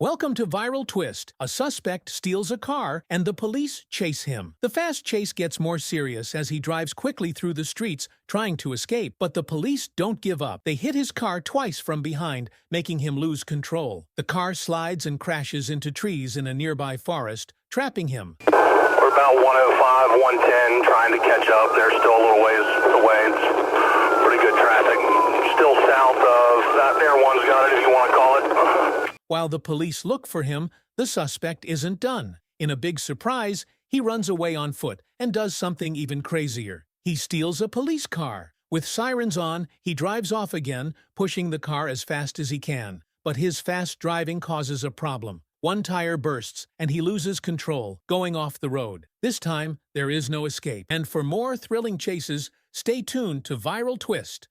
Welcome to Viral Twist. A suspect steals a car and the police chase him. The fast chase gets more serious as he drives quickly through the streets trying to escape, but the police don't give up. They hit his car twice from behind, making him lose control. The car slides and crashes into trees in a nearby forest, trapping him. We're about 105, 110, trying to catch up. They're still a little ways away. It's pretty good traffic. Still south of that there one's got it, if you want to call it. While the police look for him, the suspect isn't done. In a big surprise, he runs away on foot and does something even crazier. He steals a police car. With sirens on, he drives off again, pushing the car as fast as he can. But his fast driving causes a problem. One tire bursts, and he loses control, going off the road. This time, there is no escape. And for more thrilling chases, stay tuned to Viral Twist.